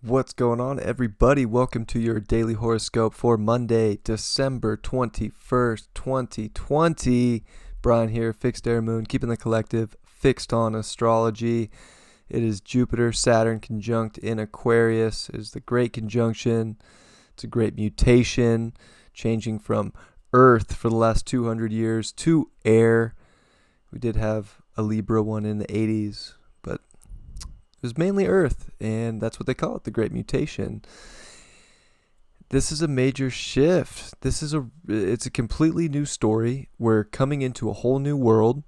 What's going on, everybody? Welcome to your daily horoscope for Monday, December 21st, 2020. Brian here, Fixed Air Moon, keeping the collective fixed on astrology. It is Jupiter, Saturn conjunct in Aquarius. It is the great conjunction. It's a great mutation, changing from Earth for the last 200 years to air. We did have a Libra one in the 80s, but it was mainly Earth, and that's what they call it, the Great Mutation. This is a major shift. It's a completely new story. We're coming into a whole new world.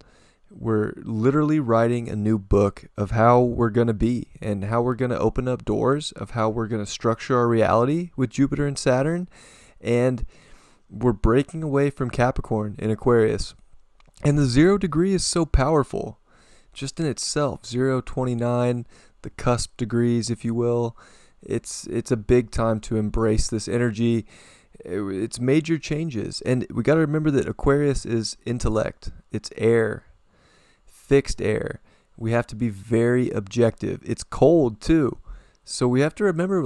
We're literally writing a new book of how we're going to be and how we're going to open up doors, of how we're going to structure our reality with Jupiter and Saturn. And we're breaking away from Capricorn in Aquarius. And the 0 degree is so powerful just in itself. 0, 29, the cusp degrees, if you will. It's a big time to embrace this energy. It's major changes. And we got to remember that Aquarius is intellect. It's air, fixed air. We have to be very objective. It's cold too. So we have to remember,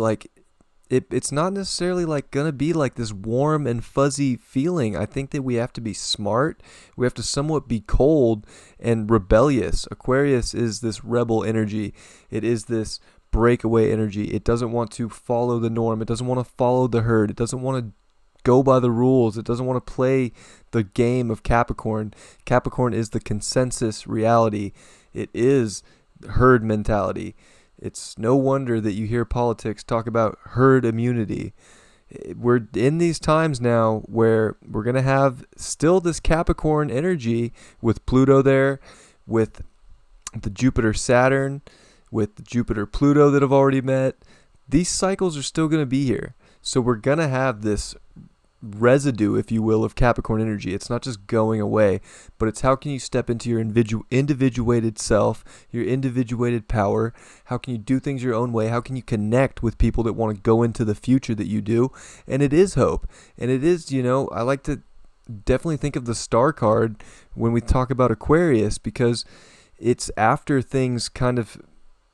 it's not necessarily gonna be this warm and fuzzy feeling. I think that we have to be smart. We have to somewhat be cold and rebellious. Aquarius is this rebel energy. It is this breakaway energy. It doesn't want to follow the norm. It doesn't want to follow the herd. It doesn't want to go by the rules. It doesn't want to play the game of Capricorn. Capricorn is the consensus reality. It is herd mentality. It's no wonder that you hear politics talk about herd immunity. We're in these times now where we're going to have still this Capricorn energy with Pluto there, with the Jupiter-Saturn, with the Jupiter-Pluto that have already met. These cycles are still going to be here. So we're going to have this residue, if you will, of Capricorn energy. It's not just going away, but it's how can you step into your individuated self, your individuated power. How can you do things your own way? How can you connect with people that want to go into the future that you do? And it is hope. And it is, I like to definitely think of the star card when we talk about Aquarius, because it's after things kind of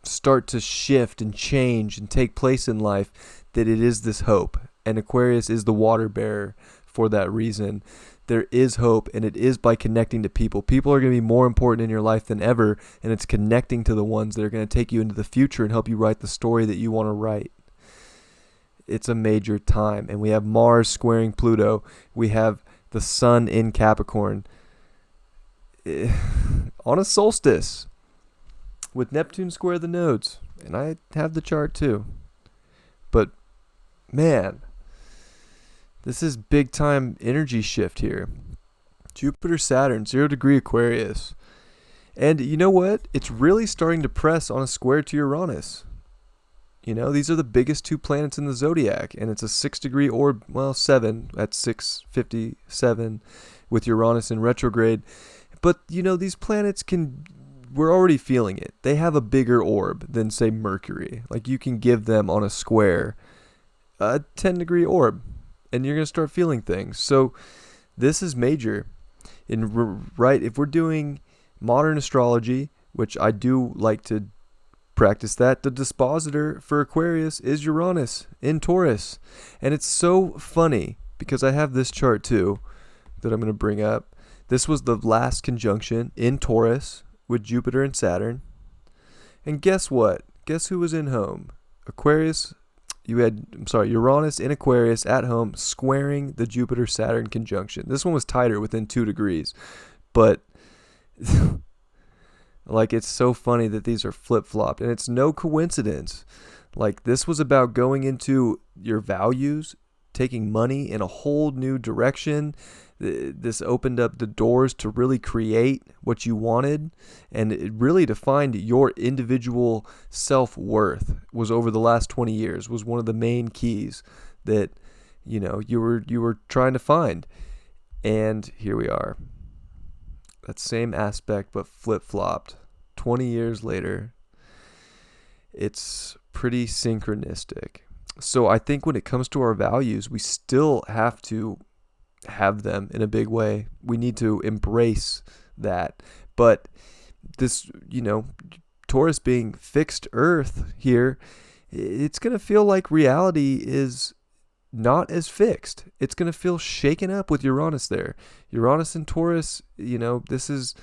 start to shift and change and take place in life that it is this hope. And Aquarius is the water bearer for that reason. There is hope, and it is by connecting to people. People are going to be more important in your life than ever, and it's connecting to the ones that are going to take you into the future and help you write the story that you want to write. It's a major time, and we have Mars squaring Pluto. We have the Sun in Capricorn on a solstice with Neptune square the nodes, and I have the chart too. But man, this is big time energy shift here. Jupiter, Saturn, 0 degree Aquarius. And you know what? It's really starting to press on a square to Uranus. These are the biggest two planets in the zodiac, and it's a 6 degree orb, 7 at 6:57 with Uranus in retrograde. But these planets we're already feeling it. They have a bigger orb than, say, Mercury. You can give them on a square a 10 degree orb, and you're going to start feeling things. So this is major. If we're doing modern astrology, which I do like to practice that, the dispositor for Aquarius is Uranus in Taurus. And it's so funny because I have this chart too that I'm going to bring up. This was the last conjunction in Taurus with Jupiter and Saturn. And guess what? Guess who was in home? Uranus in Aquarius at home squaring the Jupiter-Saturn conjunction. This one was tighter within 2 degrees. But it's so funny that these are flip-flopped. And it's no coincidence. This was about going into your values, taking money in a whole new direction. This opened up the doors to really create what you wanted, and really to find your individual self-worth was over the last 20 years was one of the main keys that you were trying to find. And here we are. That same aspect but flip-flopped 20 years later. It's pretty synchronistic. So I think when it comes to our values, we still have to have them in a big way. We need to embrace that. But this, Taurus being fixed Earth here, it's going to feel like reality is not as fixed. It's going to feel shaken up with Uranus there. Uranus and Taurus, this is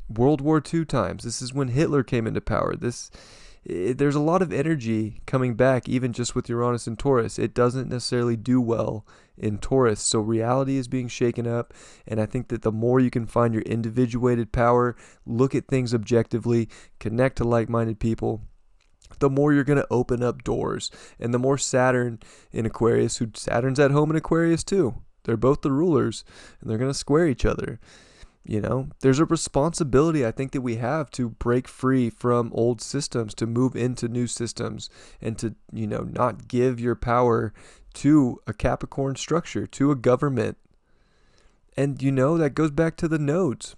World War II times. This is when Hitler came into power. There's a lot of energy coming back, even just with Uranus and Taurus. It doesn't necessarily do well in Taurus. So reality is being shaken up. And I think that the more you can find your individuated power, look at things objectively, connect to like-minded people, the more you're going to open up doors. And the more Saturn in Aquarius, Saturn's at home in Aquarius too. They're both the rulers, and they're going to square each other. There's a responsibility I think that we have to break free from old systems, to move into new systems, and to, not give your power to a Capricorn structure, to a government. And, that goes back to the nodes.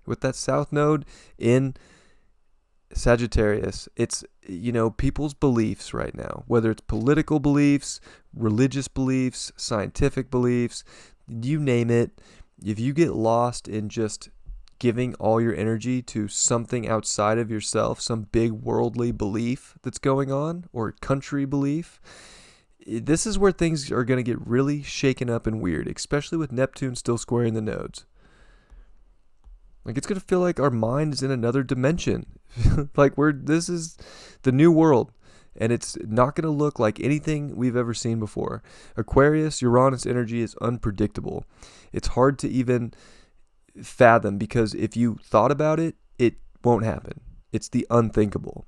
With that South Node in Sagittarius, it's, people's beliefs right now, whether it's political beliefs, religious beliefs, scientific beliefs, you name it. If you get lost in just giving all your energy to something outside of yourself, some big worldly belief that's going on, or country belief, this is where things are going to get really shaken up and weird, especially with Neptune still squaring the nodes. Like, it's going to feel like our mind is in another dimension. Like, this is the new world. And it's not going to look like anything we've ever seen before. Aquarius, Uranus energy is unpredictable. It's hard to even fathom, because if you thought about it, it won't happen. It's the unthinkable.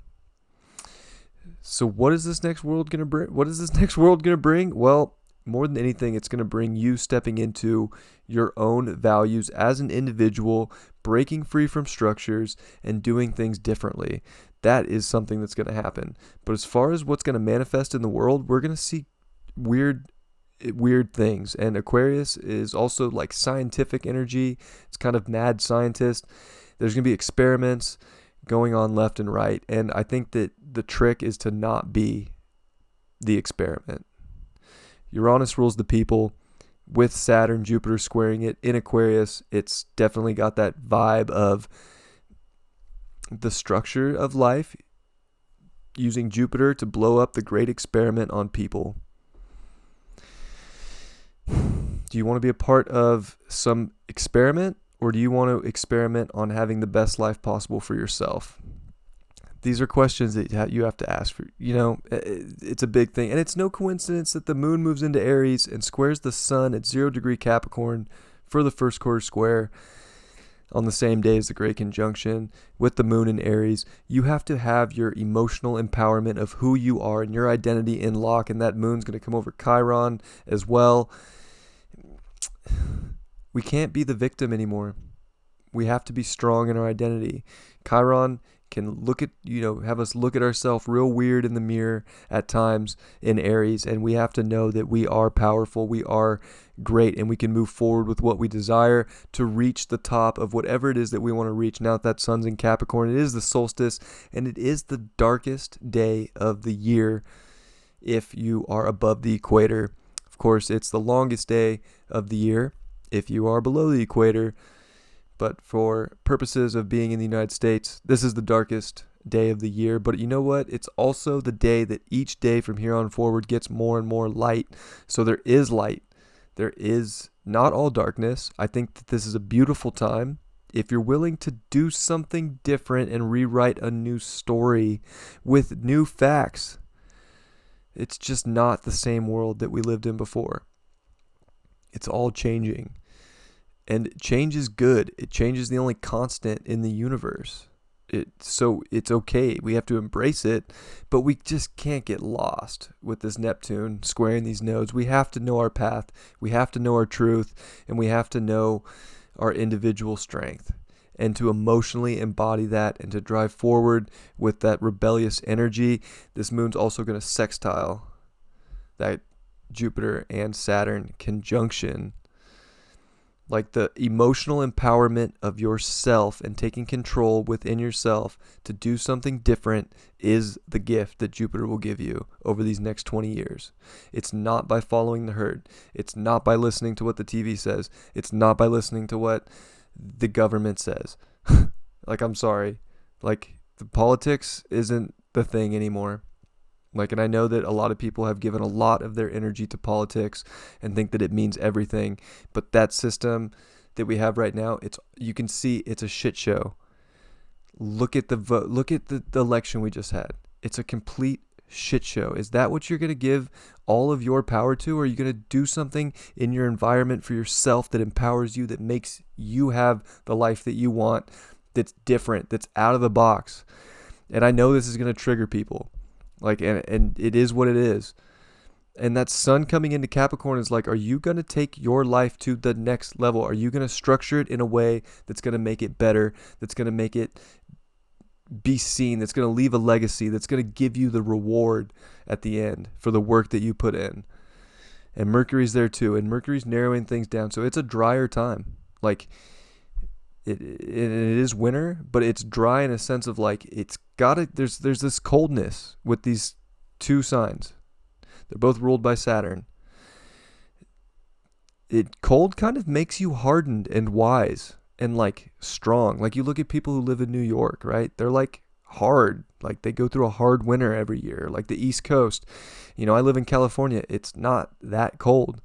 So what is this next world going to bring? What is this next world going to bring? Well, more than anything, it's going to bring you stepping into your own values as an individual, breaking free from structures, and doing things differently. That is something that's going to happen. But as far as what's going to manifest in the world, we're going to see weird things. And Aquarius is also like scientific energy. It's kind of mad scientist. There's going to be experiments going on left and right. And I think that the trick is to not be the experiment. Uranus rules the people. With Saturn, Jupiter squaring it in Aquarius, it's definitely got that vibe of the structure of life, using Jupiter to blow up the great experiment on people. Do you want to be a part of some experiment, or do you want to experiment on having the best life possible for yourself? These are questions that you have to ask for. It's a big thing. And it's no coincidence that the moon moves into Aries and squares the sun at 0 degree Capricorn for the first quarter square on the same day as the great conjunction with the moon in Aries. You have to have your emotional empowerment of who you are and your identity in lock, and that moon's going to come over Chiron as well. We can't be the victim anymore. We have to be strong in our identity. Chiron can have us look at ourselves real weird in the mirror at times in Aries, and we have to know that we are powerful, we are great, and we can move forward with what we desire to reach the top of whatever it is that we want to reach. Now that sun's in Capricorn, it is the solstice, and it is the darkest day of the year if you are above the equator. Of course, it's the longest day of the year if you are below the equator. But for purposes of being in the United States, this is the darkest day of the year. But you know what? It's also the day that each day from here on forward gets more and more light. So there is light. There is not all darkness. I think that this is a beautiful time. If you're willing to do something different and rewrite a new story with new facts, it's just not the same world that we lived in before. It's all changing. And change is good. Change is the only constant in the universe. So it's okay. We have to embrace it, but we just can't get lost with this Neptune squaring these nodes. We have to know our path. We have to know our truth, and we have to know our individual strength, and to emotionally embody that and to drive forward with that rebellious energy. This moon's also going to sextile that Jupiter and Saturn conjunction Like the emotional empowerment of yourself and taking control within yourself to do something different is the gift that Jupiter will give you over these next 20 years. It's not by following the herd. It's not by listening to what the TV says. It's not by listening to what the government says. Like, I'm sorry. Like, the politics isn't the thing anymore. Like, and I know that a lot of people have given a lot of their energy to politics and think that it means everything. But that system that we have right now, you can see it's a shit show. Look at the vote. Look at the election we just had. It's a complete shit show. Is that what you're going to give all of your power to? Or are you going to do something in your environment for yourself that empowers you, that makes you have the life that you want, that's different, that's out of the box? And I know this is going to trigger people. Like, and it is what it is. And that sun coming into Capricorn is like, are you going to take your life to the next level? Are you going to structure it in a way that's going to make it better, that's going to make it be seen, that's going to leave a legacy, that's going to give you the reward at the end for the work that you put in? And Mercury's there too, and Mercury's narrowing things down. So it's a drier time. Like, it is winter, but it's dry in a sense of like, there's this coldness with these two signs. They're both ruled by Saturn. Cold kind of makes you hardened and wise and like strong. Like, you look at people who live in New York, right? They're like hard. Like, they go through a hard winter every year. Like the East Coast, I live in California. It's not that cold.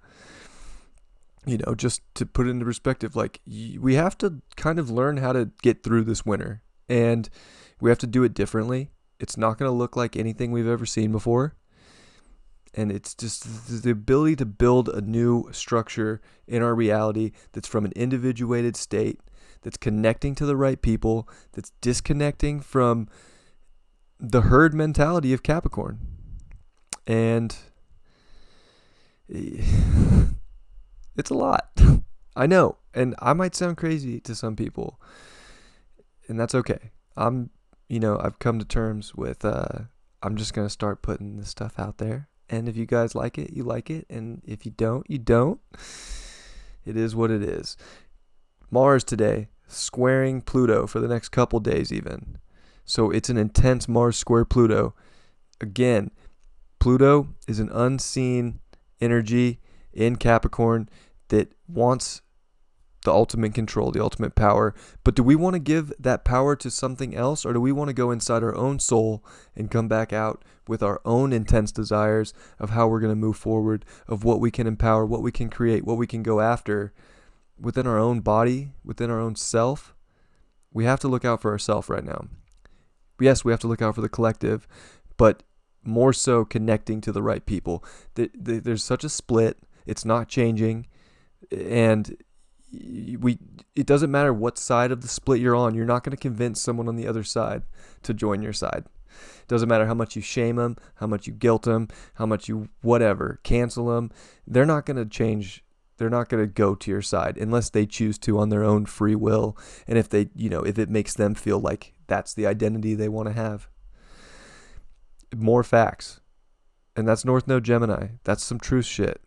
Just to put it into perspective, like, we have to kind of learn how to get through this winter, and we have to do it differently. It's not going to look like anything we've ever seen before. And it's just the ability to build a new structure in our reality that's from an individuated state, that's connecting to the right people, that's disconnecting from the herd mentality of Capricorn. And it's a lot. I know. And I might sound crazy to some people. And that's okay. I've come to terms with, I'm just going to start putting this stuff out there. And if you guys like it, you like it. And if you don't, you don't. It is what it is. Mars today, squaring Pluto for the next couple days even. So it's an intense Mars square Pluto. Again, Pluto is an unseen energy in Capricorn that wants the ultimate control, the ultimate power. But do we want to give that power to something else, or do we want to go inside our own soul and come back out with our own intense desires of how we're going to move forward, of what we can empower, what we can create, what we can go after within our own body, within our own self? We have to look out for ourselves right now. Yes, we have to look out for the collective, but more so connecting to the right people. There's such a split. It's not changing. And it doesn't matter what side of the split you're on. You're not going to convince someone on the other side to join your side. It doesn't matter how much you shame them, how much you guilt them, how much you cancel them. They're not going to change. They're not going to go to your side unless they choose to on their own free will. And if if it makes them feel like that's the identity they want to have. More facts. And that's North Node Gemini. That's some truth shit.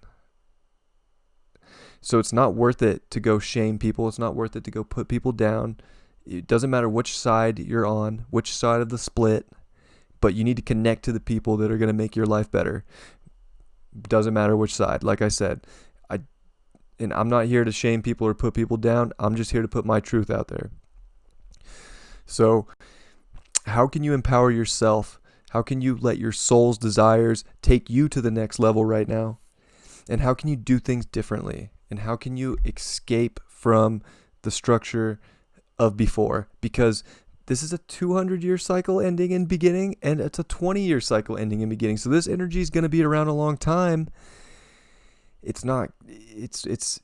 So it's not worth it to go shame people. It's not worth it to go put people down. It doesn't matter which side you're on, which side of the split, but you need to connect to the people that are going to make your life better. Doesn't matter which side. Like I said, I'm not here to shame people or put people down. I'm just here to put my truth out there. So how can you empower yourself? How can you let your soul's desires take you to the next level right now? And how can you do things differently? And how can you escape from the structure of before? Because this is a 200-year cycle ending and beginning, and it's a 20-year cycle ending and beginning. So this energy is going to be around a long time. It's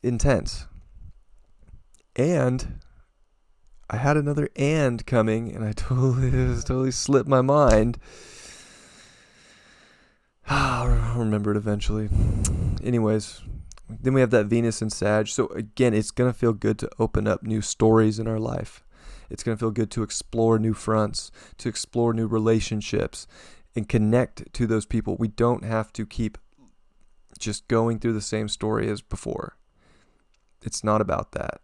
intense. And I had another and coming, and it totally slipped my mind. I'll remember it eventually. Anyways, then we have that Venus in Sag. So again, it's going to feel good to open up new stories in our life. It's going to feel good to explore new fronts, to explore new relationships, and connect to those people. We don't have to keep just going through the same story as before. It's not about that.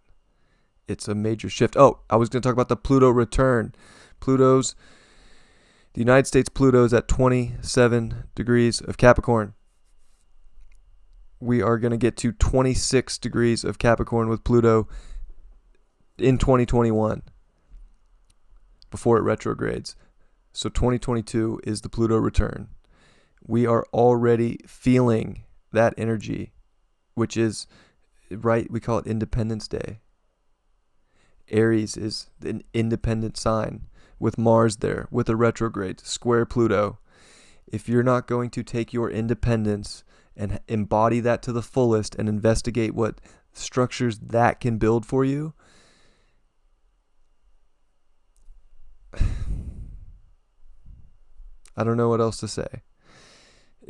It's a major shift. Oh, I was going to talk about the Pluto return. The United States Pluto is at 27 degrees of Capricorn. We are going to get to 26 degrees of Capricorn with Pluto in 2021 before it retrogrades. So 2022 is the Pluto return. We are already feeling that energy, which is, right, we call it Independence Day. Aries is an independent sign with Mars there, with a retrograde, square Pluto. If you're not going to take your independence and embody that to the fullest and investigate what structures that can build for you, I don't know what else to say.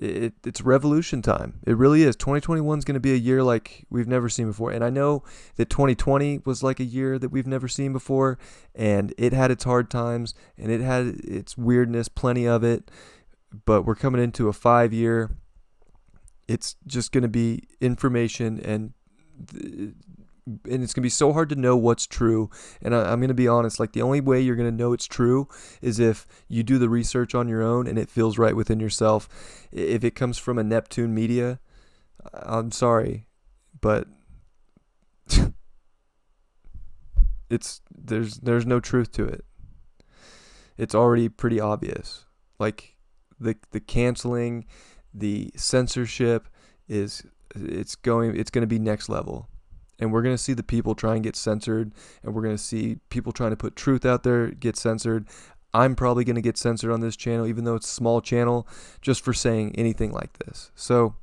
It's revolution time. It really is. 2021 is going to be a year like we've never seen before. And I know that 2020 was like a year that we've never seen before, and it had its hard times and it had its weirdness, plenty of it. But we're coming into a 5-year. It's just going to be information, and it's going to be so hard to know what's true. And I'm going to be honest, like the only way you're going to know it's true is if you do the research on your own and it feels right within yourself. If it comes from a Neptune media, I'm sorry, but there's no truth to it. It's already pretty obvious. Like the canceling, the censorship it's going to be next level. And we're going to see the people try and get censored, and we're going to see people trying to put truth out there get censored. I'm probably going to get censored on this channel, even though it's a small channel, just for saying anything like this. So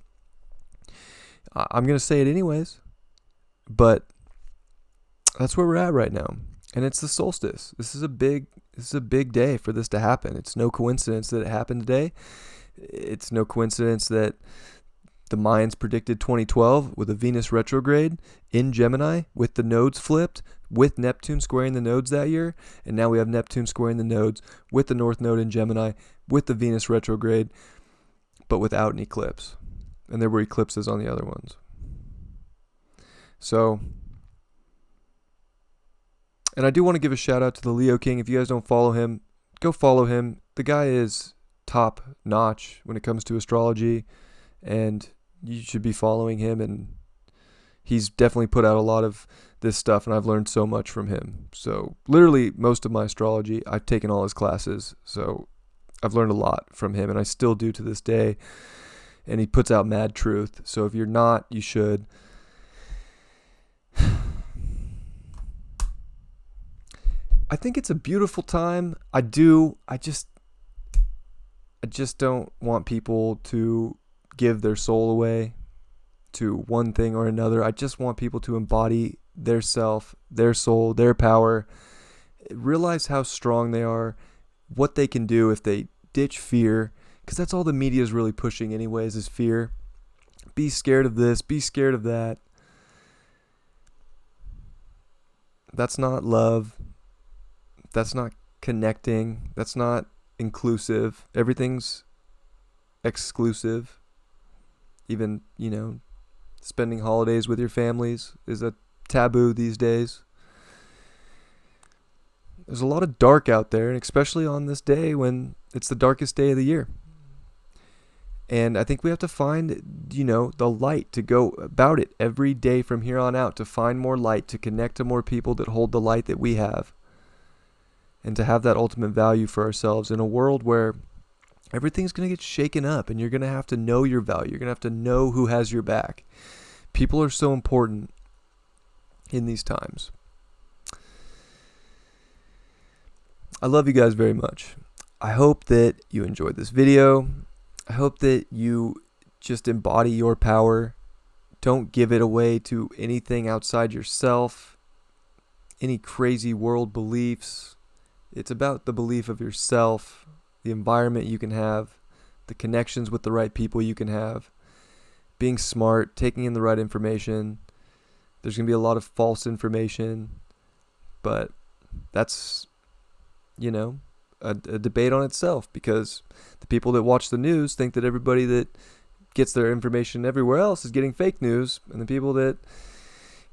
I'm going to say it anyways, but that's where we're at right now. And it's the solstice. This is a big day for this to happen. It's no coincidence that it happened today. It's no coincidence that the Mayans predicted 2012 with a Venus retrograde in Gemini with the nodes flipped, with Neptune squaring the nodes that year. And now we have Neptune squaring the nodes with the North Node in Gemini with the Venus retrograde, but without an eclipse. And there were eclipses on the other ones. So, and I do want to give a shout out to the Leo King. If you guys don't follow him, go follow him. The guy is top notch when it comes to astrology, and you should be following him, and he's definitely put out a lot of this stuff, and I've learned so much from him. So literally most of my astrology, I've taken all his classes, so I've learned a lot from him, and I still do to this day. And he puts out mad truth. So if you're not, you should. I think it's a beautiful time. I just don't want people to give their soul away to one thing or another. I just want people to embody their self, their soul, their power, realize how strong they are, what they can do if they ditch fear, because that's all the media is really pushing anyways, is fear. Be scared of this, be scared of that. That's not love. That's not connecting. That's not inclusive. Everything's exclusive. Even, spending holidays with your families is a taboo these days. There's a lot of dark out there, and especially on this day when it's the darkest day of the year. And I think we have to find, the light, to go about it every day from here on out, to find more light, to connect to more people that hold the light that we have, and to have that ultimate value for ourselves in a world where everything's going to get shaken up, and you're going to have to know your value. You're going to have to know who has your back. People are so important in these times. I love you guys very much. I hope that you enjoyed this video. I hope that you just embody your power. Don't give it away to anything outside yourself, any crazy world beliefs. It's about the belief of yourself, the environment you can have, the connections with the right people you can have, being smart, taking in the right information. There's going to be a lot of false information, but that's, a debate on itself, because the people that watch the news think that everybody that gets their information everywhere else is getting fake news, and the people that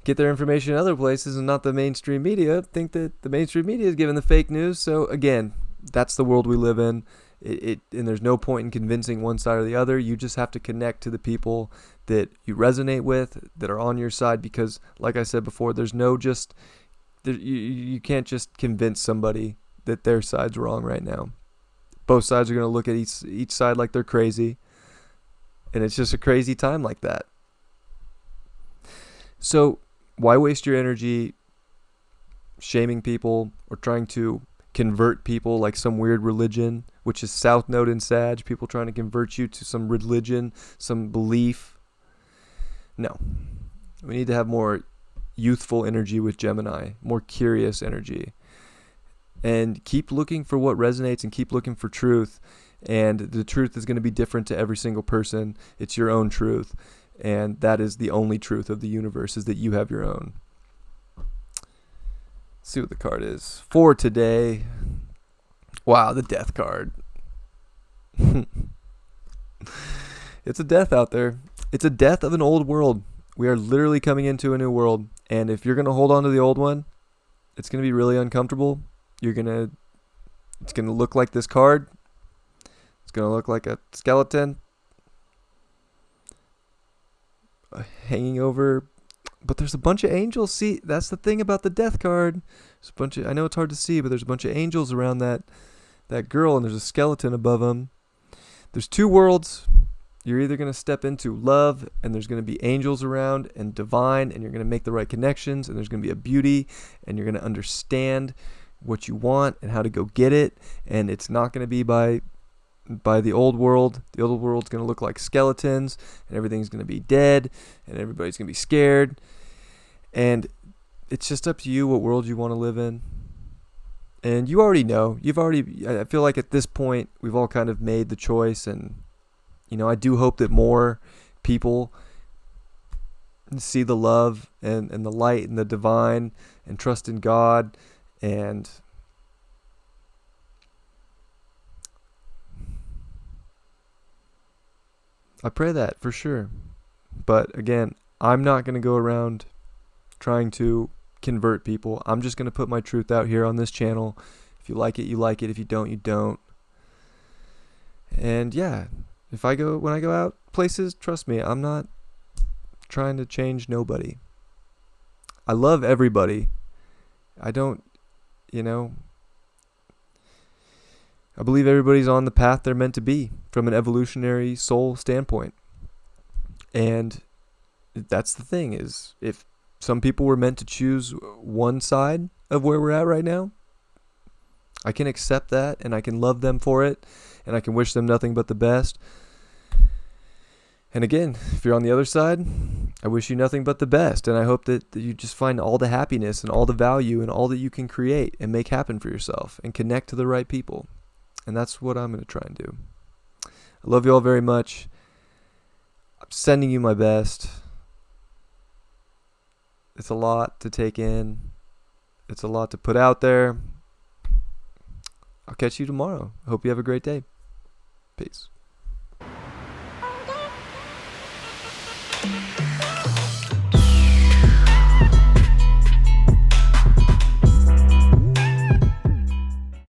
get their information in other places and not the mainstream media, think that the mainstream media is giving the fake news. So again, that's the world we live in. And there's no point in convincing one side or the other. You just have to connect to the people that you resonate with, that are on your side, because like I said before, you can't just convince somebody that their side's wrong right now. Both sides are going to look at each side like they're crazy, and it's just a crazy time like that. So why waste your energy shaming people or trying to convert people like some weird religion, which is South Node in Sag, people trying to convert you to some religion, some belief? No. We need to have more youthful energy with Gemini, more curious energy. And keep looking for what resonates and keep looking for truth. And the truth is going to be different to every single person. It's your own truth. And that is the only truth of the universe, is that you have your own. Let's see what the card is for today. Wow, the death card. It's a death out there. It's a death of an old world. We are literally coming into a new world. And if you're going to hold on to the old one, it's going to be really uncomfortable. It's going to look like this card. It's going to look like a skeleton hanging over. But there's a bunch of angels. See, that's the thing about the death card. I know it's hard to see, but there's a bunch of angels around that girl, and there's a skeleton above them. There's two worlds. You're either going to step into love, and there's going to be angels around and divine, and you're going to make the right connections, and there's going to be a beauty, and you're going to understand what you want and how to go get it. And it's not going to be by the old world. The old world's going to look like skeletons, and everything's going to be dead, and everybody's going to be scared. And it's just up to you what world you want to live in. And you already know. I feel like at this point, we've all kind of made the choice. And, I do hope that more people see the love and the light and the divine and trust in God. And I pray that for sure. But again, I'm not going to go around trying to convert people. I'm just going to put my truth out here on this channel. If you like it, you like it. If you don't, you don't. And yeah, when I go out places, trust me, I'm not trying to change nobody. I love everybody. I don't, I believe everybody's on the path they're meant to be from an evolutionary soul standpoint. And that's the thing, is if some people were meant to choose one side of where we're at right now, I can accept that, and I can love them for it, and I can wish them nothing but the best. And again, if you're on the other side, I wish you nothing but the best. And I hope that you just find all the happiness and all the value and all that you can create and make happen for yourself and connect to the right people. And that's what I'm going to try and do. I love you all very much. I'm sending you my best. It's a lot to take in. It's a lot to put out there. I'll catch you tomorrow. I hope you have a great day. Peace.